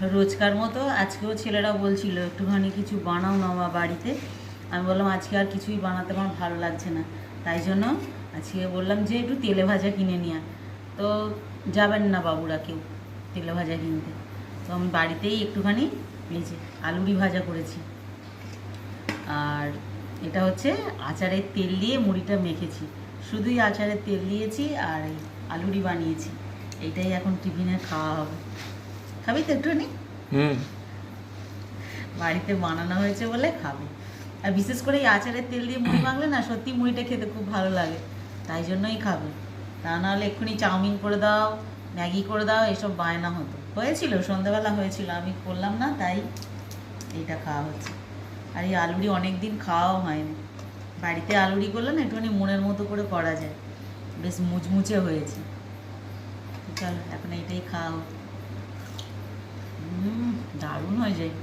রোজকার মতো আজকেও ছেলেরা বলছিল একটুখানি কিছু বানাও না মা বাড়িতে। আমি বললাম আজকে আর কিছুই বানাতে আমার ভালো লাগছে না, তাই জন্য আজকে বললাম যে একটু তেলে ভাজা কিনে নিয়ে আয়। তো যাবেন না বাবুরা কেউ তেলে ভাজা কিনতে, তো আমি বাড়িতেই একটুখানি এই যে আলুরি ভাজা করেছি। আর এটা হচ্ছে আচারের তেল দিয়ে মুড়িটা মেখেছি, শুধুই আচারের তেল দিয়েছি আর এই আলুরি বানিয়েছি। এইটাই এখন টিফিনে খাওয়া হবে। খাবি তো একটুখানি? হুম। বাড়িতে বানানো হয়েছে বলে খাবে। আর বিশেষ করে এই আচারের তেল দিয়ে মুড়ি মাখলে না সত্যি মুড়িটা খেতে খুব ভালো লাগে, তাই জন্যই খাবে। তা নাহলে এক্ষুনি চাউমিন করে দাও, ম্যাগি করে দাও, এসব বায়না হতো। হয়েছিল সন্ধ্যাবেলা হয়েছিল, আমি করলাম না, তাই এইটা খাওয়া হচ্ছে। আর এই আলুরি অনেক দিন খাওয়াও হয়নি। বাড়িতে আলুরি করলে না একটুখানি মনের মতো করে করা যায়, বেশ মুচমুচে হয়েছে। চলো এখন এইটাই খাওয়া হোক। দারুণ হয়ে যায়।